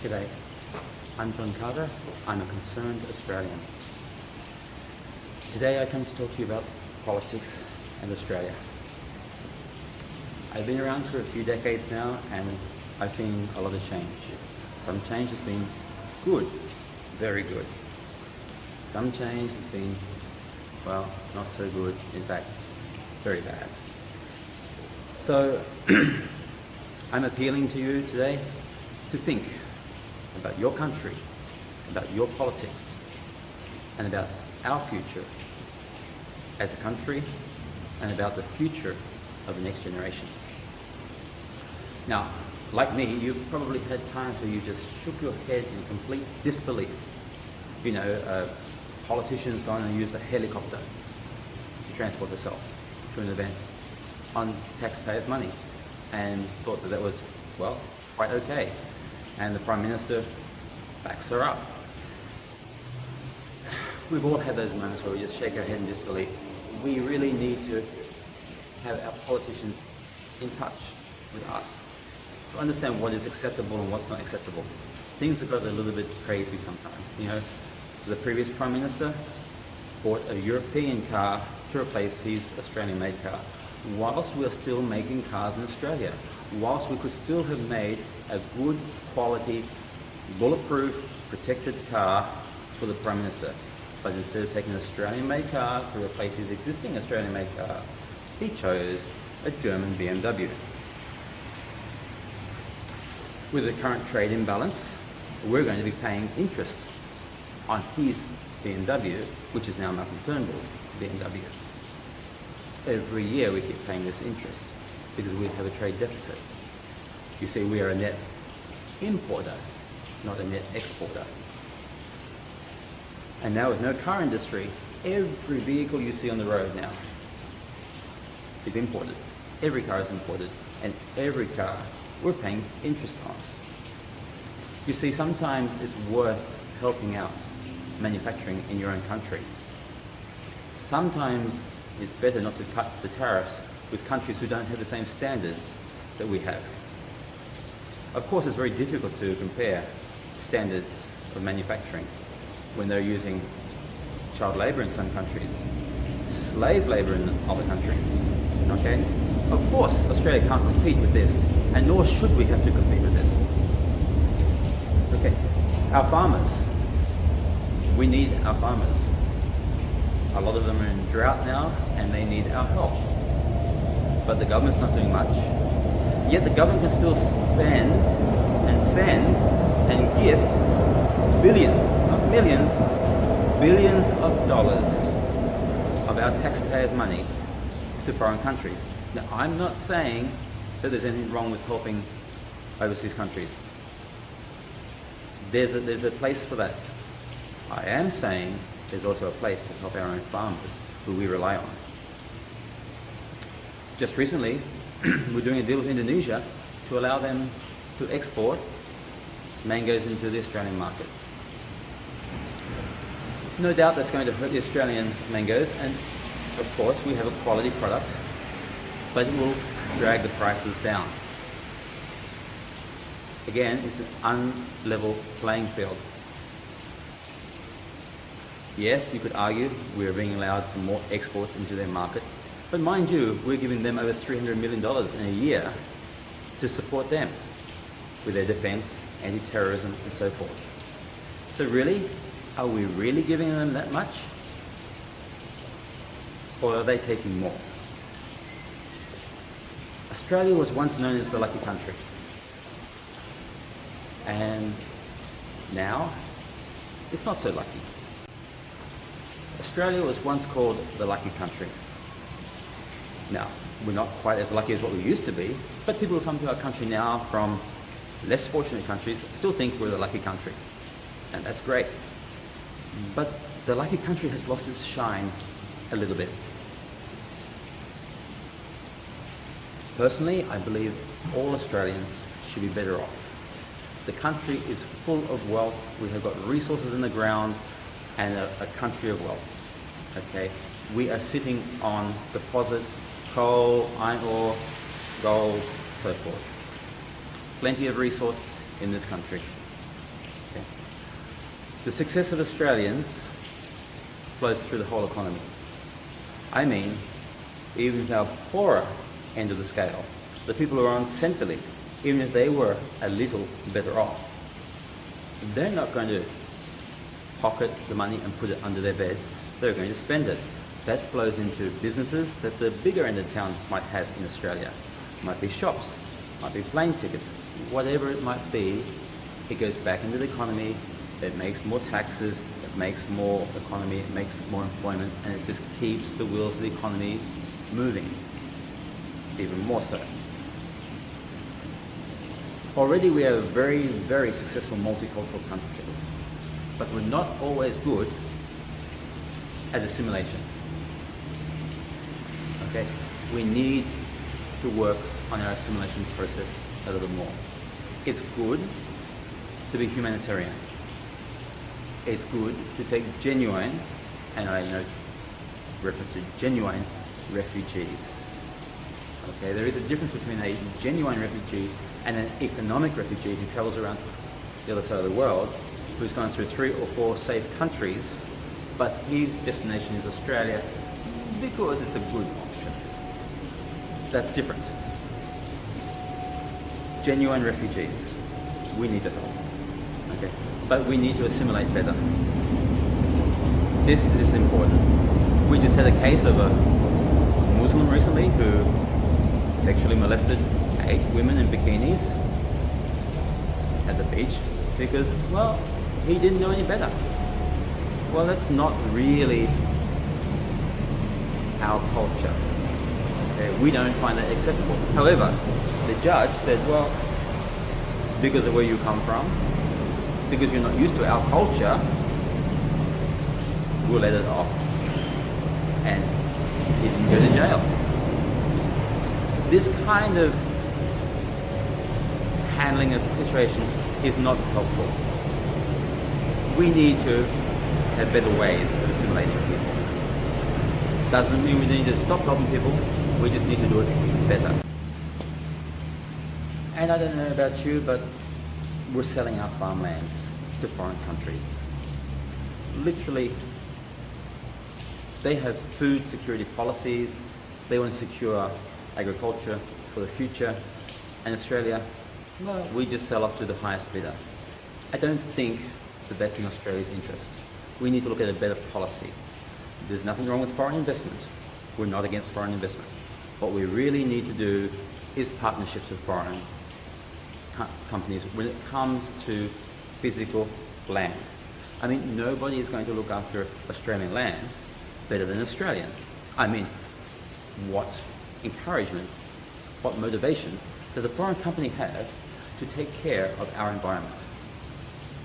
G'day, I'm John Carter. I'm a concerned Australian. Today I come to talk to you about politics and Australia. I've been around for a few decades now and I've seen a lot of change. Some change has been good, very good. Some change has been, well, not so good, in fact, very bad. So I'm appealing to you today to think about your country, about your politics, and about our future as a country, and about the future of the next generation. Now, like me, you've probably had times where you just shook your head in complete disbelief. You know, politicians going to use a helicopter to transport themselves to an event on taxpayers' money, and thought that that was, well, quite okay. And the Prime Minister backs her up. We've all had those moments where we just shake our head in disbelief. We really need to have our politicians in touch with us to understand what is acceptable and what's not acceptable. Things have got a little bit crazy sometimes. You know, the previous Prime Minister bought a European car to replace his Australian-made car, whilst we're still making cars in Australia, whilst we could still have made a good quality, bulletproof, protected car for the Prime Minister. But instead of taking an Australian-made car to replace his existing Australian-made car, he chose a German BMW. With the current trade imbalance, we're going to be paying interest on his BMW, which is now Malcolm Turnbull's BMW. Every year we keep paying this interest because we have a trade deficit. You see, we are a net importer, not a net exporter. And now with no car industry, every vehicle you see on the road now is imported. Every car is imported, and every car we're paying interest on. You see, sometimes it's worth helping out manufacturing in your own country. Sometimes it's better not to cut the tariffs with countries who don't have the same standards that we have. Of course, it's very difficult to compare standards of manufacturing when they're using child labour in some countries, slave labour in other countries, okay? Of course, Australia can't compete with this, and nor should we have to compete with this. Okay, our farmers, we need our farmers. A lot of them are in drought now, and they need our help. But the government's not doing much. Yet the government can still spend and send and gift billions, not millions, billions of dollars of our taxpayers' money to foreign countries. Now, I'm not saying that there's anything wrong with helping overseas countries. There's a place for that. I am saying there's also a place to help our own farmers who we rely on. Just recently, we're doing a deal with Indonesia to allow them to export mangoes into the Australian market. No doubt that's going to hurt the Australian mangoes, and of course we have a quality product, but it will drag the prices down. Again, it's an unlevel playing field. Yes, you could argue we're being allowed some more exports into their market, but mind you, we're giving them over $300 million in a year to support them with their defence, anti-terrorism and so forth. So really, are we really giving them that much? Or are they taking more? Australia was once known as the lucky country. And now, it's not so lucky. Australia was once called the lucky country. Now, we're not quite as lucky as what we used to be, but people who come to our country now from less fortunate countries still think we're the lucky country. And that's great. But the lucky country has lost its shine a little bit. Personally, I believe all Australians should be better off. The country is full of wealth. We have got resources in the ground and a country of wealth. Okay, we are sitting on deposits, coal, iron ore, gold, so forth. Plenty of resource in this country. The success of Australians flows through the whole economy. I mean, even if our poorer end of the scale, the people who are on Centrelink, even if they were a little better off, they're not going to pocket the money and put it under their beds. They're going to spend it. That flows into businesses that the bigger end of town might have in Australia. It might be shops, might be plane tickets, whatever it might be, it goes back into the economy, it makes more taxes, it makes more economy, it makes more employment, and it just keeps the wheels of the economy moving, even more so. Already we are a very, very successful multicultural country, but we're not always good at assimilation. Okay? We need to work on our assimilation process a little more. It's good to be humanitarian. It's good to take genuine, and I reference to genuine refugees. Okay, there is a difference between a genuine refugee and an economic refugee who travels around the other side of the world, who's gone through 3 or 4 safe countries, but his destination is Australia because it's a good option. That's different. Genuine refugees, we need to help. Okay, but we need to assimilate better. This is important. We just had a case of a Muslim recently who sexually molested 8 women in bikinis at the beach because, well, he didn't know any better. Well, that's not really our culture. Okay? We don't find that acceptable. However, the judge said, well, because of where you come from, because you're not used to our culture, we'll let it off. And he didn't go to jail. This kind of handling of the situation is not helpful. We need to have better ways of assimilating people. Doesn't mean we need to stop helping people, we just need to do it better. And I don't know about you, but we're selling our farmlands to foreign countries. Literally, they have food security policies, they want to secure agriculture for the future, and Australia, well, we just sell off to the highest bidder. I don't think that that's in Australia's interest. We need to look at a better policy. There's nothing wrong with foreign investment. We're not against foreign investment. What we really need to do is partnerships with foreign companies when it comes to physical land. I mean, nobody is going to look after Australian land better than Australian. I mean, what encouragement, what motivation does a foreign company have to take care of our environment?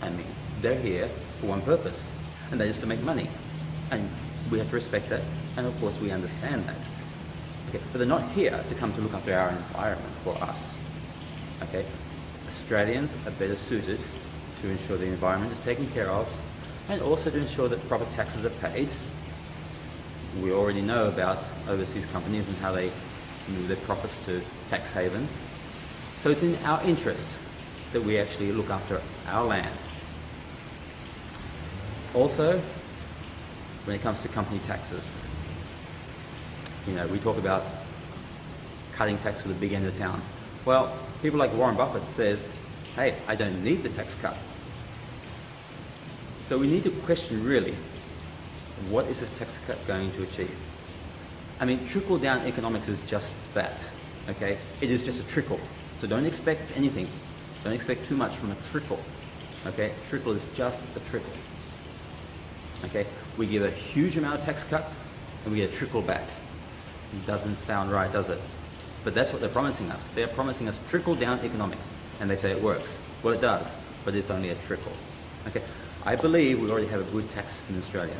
I mean, they're here for one purpose, and that is to make money. And we have to respect that, and of course we understand that. Okay, but they're not here to come to look after our environment for us. Okay, Australians are better suited to ensure the environment is taken care of, and also to ensure that proper taxes are paid. We already know about overseas companies and how they move their profits to tax havens. So it's in our interest that we actually look after our land. Also, when it comes to company taxes, we talk about cutting tax for the big end of town. Well, people like Warren Buffett says, hey, I don't need the tax cut. So we need to question really, what is this tax cut going to achieve? I mean, trickle-down economics is just that, okay? It is just a trickle. So don't expect anything. Don't expect too much from a trickle, okay? Trickle is just a trickle, okay? We give a huge amount of tax cuts and we get a trickle back. It doesn't sound right, does it? But that's what they're promising us. They're promising us trickle-down economics, and they say it works. Well, it does, but it's only a trickle, okay? I believe we already have a good tax system in Australia.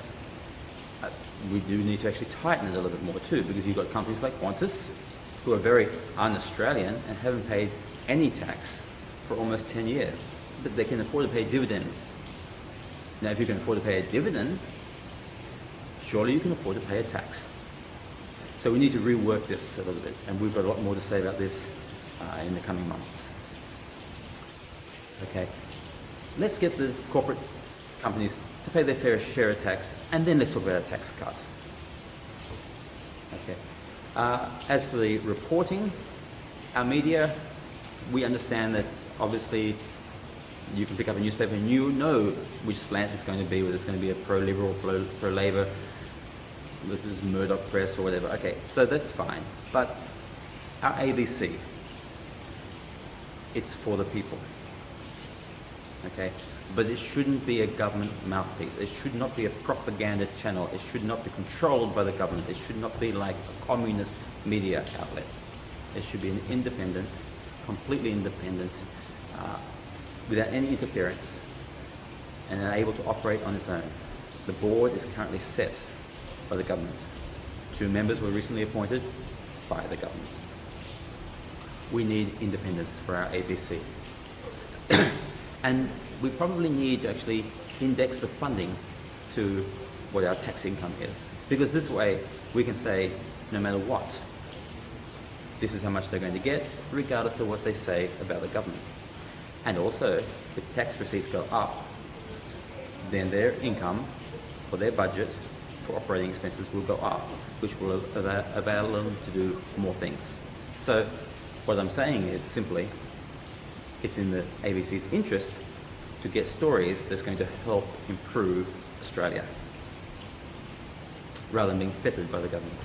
We do need to actually tighten it a little bit more too, because you've got companies like Qantas who are very un-Australian and haven't paid any tax for almost 10 years, but they can afford to pay dividends. Now, if you can afford to pay a dividend, surely you can afford to pay a tax. So we need to rework this a little bit, and we've got a lot more to say about this in the coming months. Okay, let's get the corporate companies to pay their fair share of tax, and then let's talk about a tax cut. Okay. As for the reporting, our media, we understand that obviously you can pick up a newspaper and you know which slant it's going to be, whether it's going to be a pro-Liberal, pro-Labor, this is Murdoch Press or whatever. Okay, so that's fine. But our ABC, it's for the people. Okay, but it shouldn't be a government mouthpiece. It should not be a propaganda channel. It should not be controlled by the government. It should not be like a communist media outlet. It should be an independent, completely independent, without any interference, and able to operate on its own. The board is currently set by the government. 2 members were recently appointed by the government. We need independence for our ABC. And we probably need to actually index the funding to what our tax income is. Because this way we can say, no matter what, this is how much they're going to get, regardless of what they say about the government. And also, if tax receipts go up, then their income or their budget for operating expenses will go up, which will avail them to do more things. So what I'm saying is simply, it's in the ABC's interest to get stories that's going to help improve Australia, rather than being fettered by the government.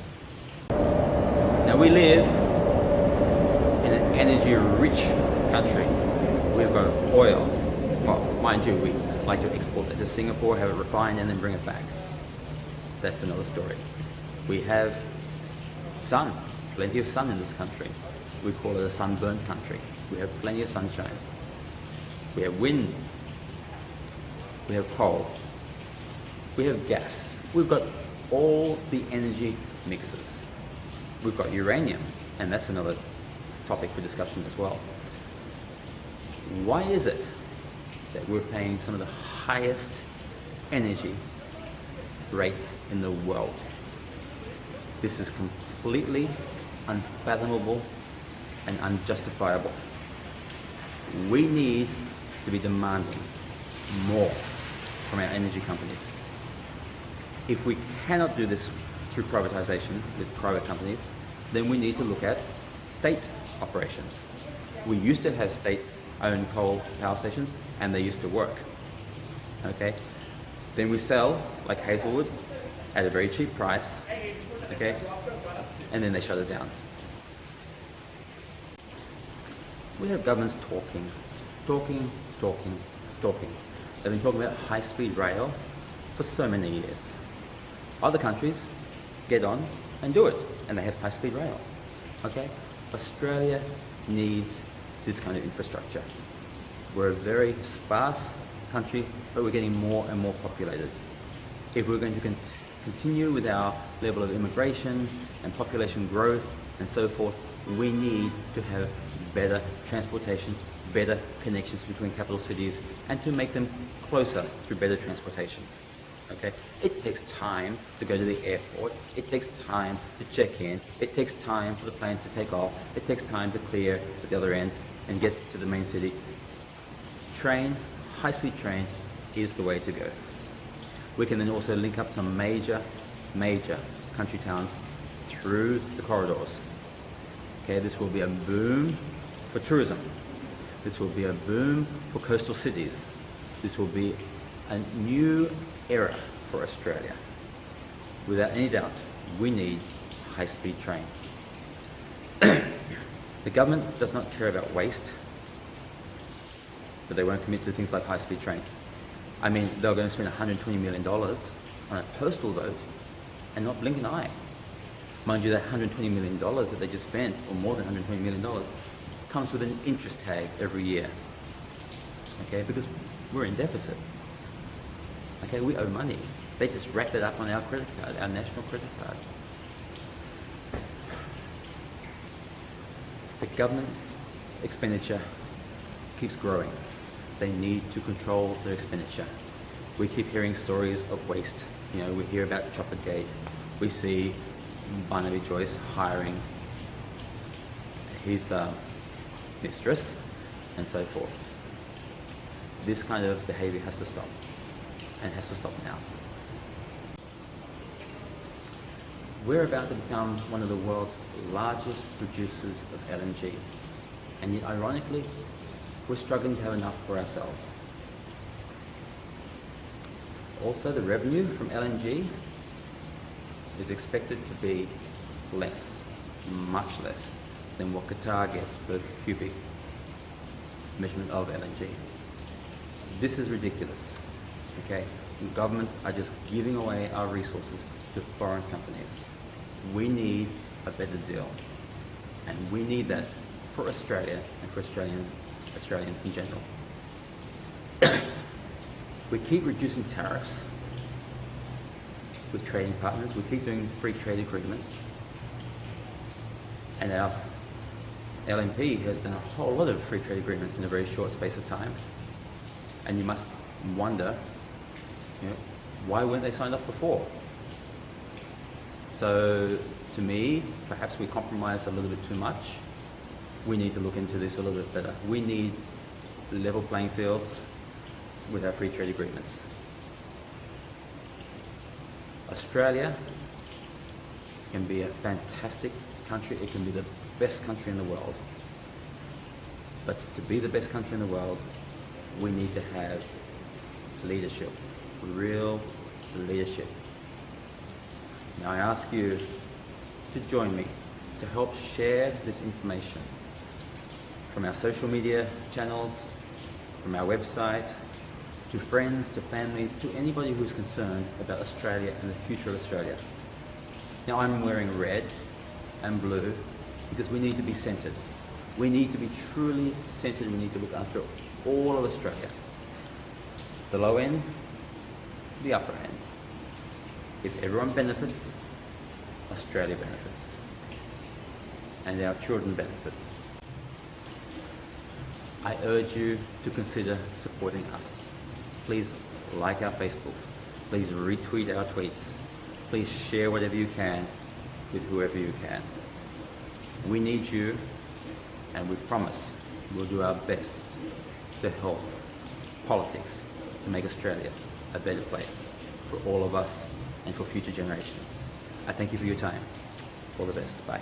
Now we live in an energy-rich country. We've got oil. Well, mind you, we like to export it to Singapore, have it refined, and then bring it back. That's another story. We have sun, plenty of sun in this country. We call it a sunburnt country. We have plenty of sunshine. We have wind. We have coal. We have gas. We've got all the energy mixes. We've got uranium, and that's another topic for discussion as well. Why is it that we're paying some of the highest energy rates in the world? This is completely unfathomable and unjustifiable. We need to be demanding more from our energy companies. If we cannot do this through privatization with private companies, then we need to look at state operations. We used to have state-owned coal power stations, and they used to work. Okay? Then we sell, like Hazelwood, at a very cheap price, okay? And then they shut it down. We have governments talking. They've been talking about high-speed rail for so many years. Other countries get on and do it, and they have high-speed rail. Okay? Australia needs this kind of infrastructure. We're a very sparse country, but we're getting more and more populated. If we're going to continue with our level of immigration and population growth and so forth, we need to have better transportation, better connections between capital cities, and to make them closer through better transportation. Okay? It takes time to go to the airport. It takes time to check in. It takes time for the plane to take off. It takes time to clear at the other end and get to the main city. Train, high-speed train, is the way to go. We can then also link up some major country towns through the corridors. Okay, this will be a boom for tourism. This will be a boom for coastal cities. This will be a new era for Australia. Without any doubt, we need high-speed train. The government does not care about waste, but they won't commit to things like high-speed train. I mean, they're going to spend $120 million on a postal vote and not blink an eye. Mind you, that $120 million that they just spent, or more than $120 million, comes with an interest tag every year. Okay, because we're in deficit. Okay, we owe money. They just racked it up on our credit card, our national credit card. The government expenditure keeps growing. They need to control their expenditure. We keep hearing stories of waste. You know, we hear about Choppergate. We see Barnaby Joyce hiring his mistress and so forth. This kind of behaviour has to stop. and has to stop now. We're about to become one of the world's largest producers of LNG, and yet ironically, we're struggling to have enough for ourselves. Also, the revenue from LNG is expected to be less, much less, than what Qatar gets per cubic measurement of LNG. This is ridiculous, okay? Governments are just giving away our resources to foreign companies. We need a better deal, and we need that for Australia and for Australians in general. We keep reducing tariffs with trading partners. We keep doing free trade agreements, and our LNP has done a whole lot of free trade agreements in a very short space of time. And you must wonder, why weren't they signed off before? So, to me, perhaps we compromised a little bit too much. We need to look into this a little bit better. We need level playing fields with our free trade agreements. Australia can be a fantastic country. It can be the best country in the world. But to be the best country in the world, we need to have leadership, real leadership. Now I ask you to join me to help share this information from our social media channels, from our website, to friends, to family, to anybody who's concerned about Australia and the future of Australia. Now I'm wearing red and blue because we need to be centred. We need to be truly centred. We need to look after all of Australia. The low end, the upper end. If everyone benefits, Australia benefits. And our children benefit. I urge you to consider supporting us. Please like our Facebook. Please retweet our tweets. Please share whatever you can with whoever you can. We need you, and we promise we'll do our best to help politics to make Australia a better place for all of us and for future generations. I thank you for your time. All the best. Bye.